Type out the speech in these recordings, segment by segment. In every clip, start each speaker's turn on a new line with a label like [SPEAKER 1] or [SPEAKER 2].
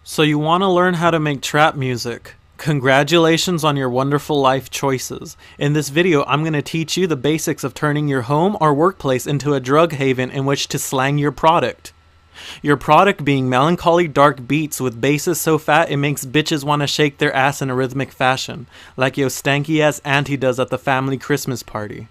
[SPEAKER 1] So you want to learn how to make trap music? Congratulations on your wonderful life choices. In this video, I'm going to teach you the basics of turning your home or workplace into a drug haven in which to slang your product. Your product being melancholy dark beats with basses so fat it makes bitches want to shake their ass in a rhythmic fashion, like yo stanky ass auntie does at the family Christmas party.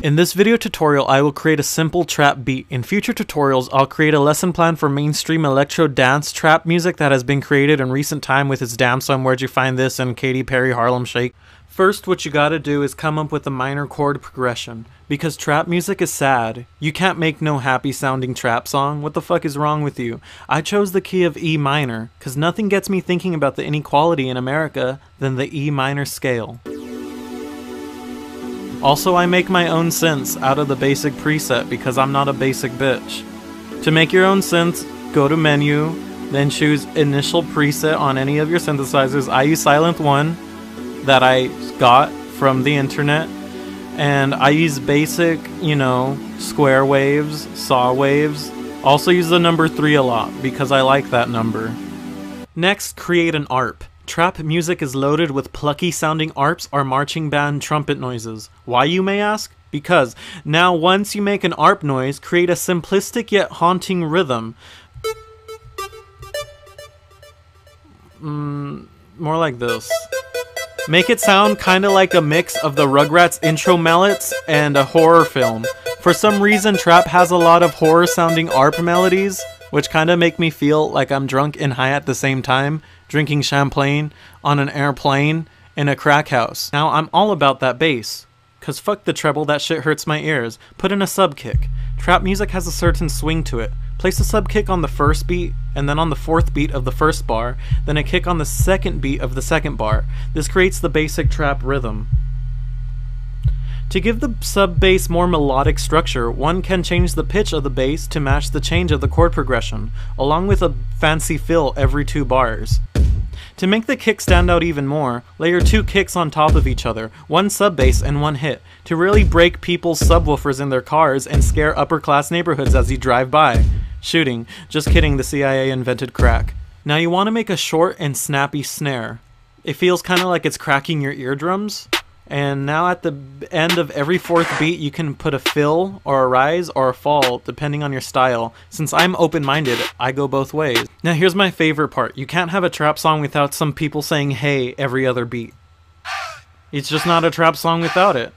[SPEAKER 1] In this video tutorial, I will create a simple trap beat. In future tutorials, I'll create a lesson plan for mainstream electro dance trap music that has been created in recent time with its Damn Son Where'd You Find This and Katy Perry Harlem Shake. First, what you gotta do is come up with a minor chord progression. Because trap music is sad, you can't make no happy sounding trap song. What the fuck is wrong with you? I chose the key of E minor, cause nothing gets me thinking about the inequality in America than the E minor scale. Also, I make my own synths out of the basic preset because I'm not a basic bitch. To make your own synths, go to menu, then choose initial preset on any of your synthesizers. I use Silent 1 that I got from the internet, and I use basic, square waves, saw waves. Also use the number 3 a lot because I like that number. Next, create an ARP. Trap music is loaded with plucky sounding ARPs or marching band trumpet noises. Why, you may ask? Because now once you make an ARP noise, create a simplistic yet haunting rhythm. More like this. Make it sound kinda like a mix of the Rugrats intro melodies and a horror film. For some reason, trap has a lot of horror sounding ARP melodies, which kinda make me feel like I'm drunk and high at the same time, drinking champagne on an airplane in a crack house. Now I'm all about that bass, cause fuck the treble, that shit hurts my ears. Put in a sub kick. Trap music has a certain swing to it. Place a sub kick on the first beat, and then on the fourth beat of the first bar, then a kick on the second beat of the second bar. This creates the basic trap rhythm. To give the sub bass more melodic structure, one can change the pitch of the bass to match the change of the chord progression, along with a fancy fill every 2 bars. To make the kick stand out even more, layer 2 kicks on top of each other, 1 sub bass and 1 hit, to really break people's subwoofers in their cars and scare upper class neighborhoods as you drive by. Shooting. Just kidding, the CIA invented crack. Now you want to make a short and snappy snare. It feels kind of like it's cracking your eardrums. And now at the end of every 4th beat you can put a fill or a rise or a fall depending on your style. Since I'm open-minded, I go both ways. Now here's my favorite part. You can't have a trap song without some people saying hey every other beat. It's just not a trap song without it.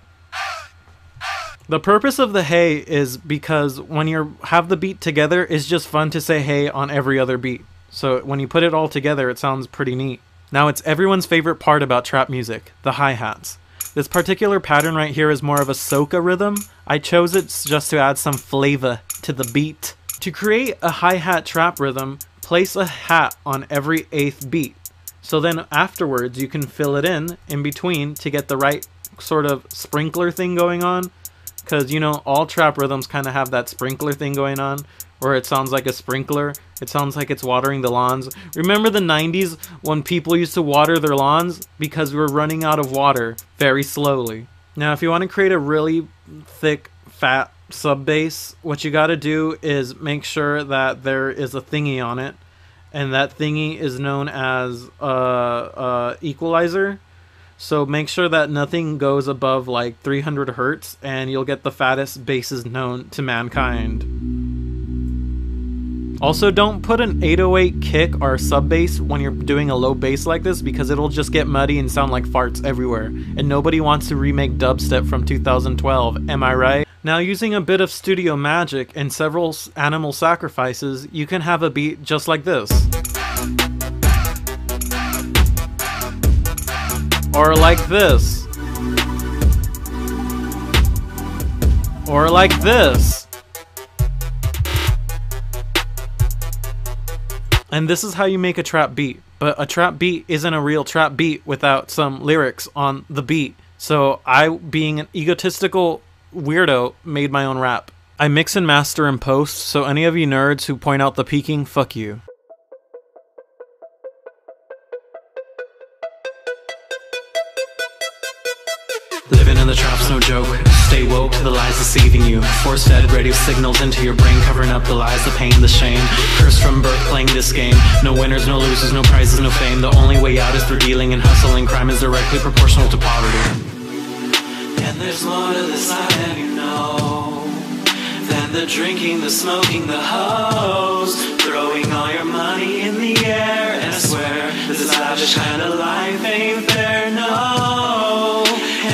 [SPEAKER 1] The purpose of the hey is because when you have the beat together, it's just fun to say hey on every other beat. So when you put it all together, it sounds pretty neat. Now it's everyone's favorite part about trap music, the hi-hats. This particular pattern right here is more of a soca rhythm. I chose it just to add some flavor to the beat. To create a hi-hat trap rhythm, place a hat on every 8th beat. So then afterwards you can fill it in between to get the right sort of sprinkler thing going on. Because, all trap rhythms kind of have that sprinkler thing going on, where it sounds like a sprinkler. It sounds like it's watering the lawns. Remember the 90s when people used to water their lawns? Because we were running out of water very slowly. Now, if you want to create a really thick, fat sub bass, what you got to do is make sure that there is a thingy on it. And that thingy is known as equalizer. So make sure that nothing goes above like 300 hertz and you'll get the fattest basses known to mankind. Also, don't put an 808 kick or sub bass when you're doing a low bass like this because it'll just get muddy and sound like farts everywhere. And nobody wants to remake dubstep from 2012, am I right? Now, using a bit of studio magic and several animal sacrifices, you can have a beat just like this. Or like this. Or like this. And this is how you make a trap beat. But a trap beat isn't a real trap beat without some lyrics on the beat. So I, being an egotistical weirdo, made my own rap. I mix and master in post, so any of you nerds who point out the peaking, fuck you. Living in the trap's no joke. Stay woke, the lies deceiving you. Force-fed radio signals into your brain, covering up the lies, the pain, the shame. Cursed from birth, playing this game. No winners, no losers, no prizes, no fame. The only way out is through dealing and hustling. Crime is directly proportional to poverty. And there's more to this life than you know, than the drinking, the smoking, the hoes, throwing all your money in the air. And I swear, this lavish kind of life ain't fair, no.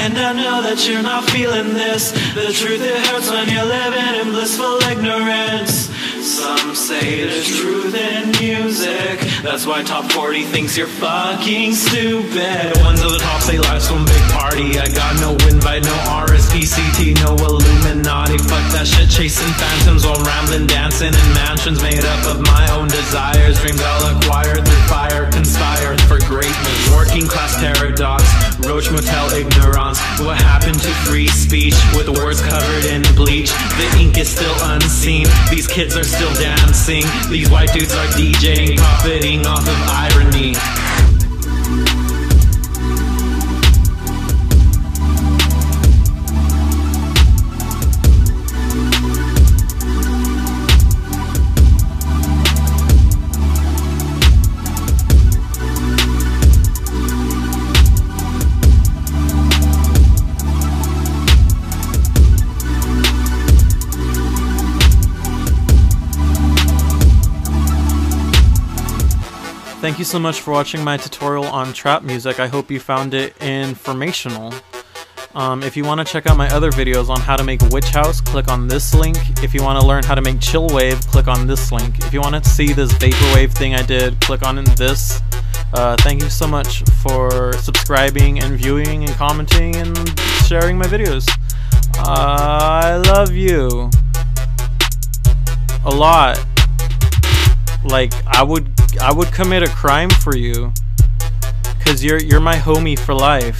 [SPEAKER 1] And I know that you're not feeling this. The truth, it hurts when you're living in blissful ignorance. Some say there's truth in music. That's why Top 40 thinks you're fucking stupid. Ones at the top say life's one big party. I got no invite, no RSPCT, no Illuminati. Fuck that shit, chasing phantoms while rambling, dancing in mansions made up of my own desires. Dreams I'll acquire through fire, conspire for greatness. Working class paradox, Roach Motel ignorance. What happened to free speech with words covered in bleach? The ink is still unseen. These kids are still dancing. These white dudes are DJing, profiting off of irony. Thank you so much for watching my tutorial on trap music. I hope you found it informational. If you want to check out my other videos on how to make Witch House, click on this link. If you want to learn how to make Chill Wave, click on this link. If you want to see this Vaporwave thing I did, click on this. Thank you so much for subscribing and viewing and commenting and sharing my videos. I love you a lot. Like, I would commit a crime for you, 'cause you're my homie for life.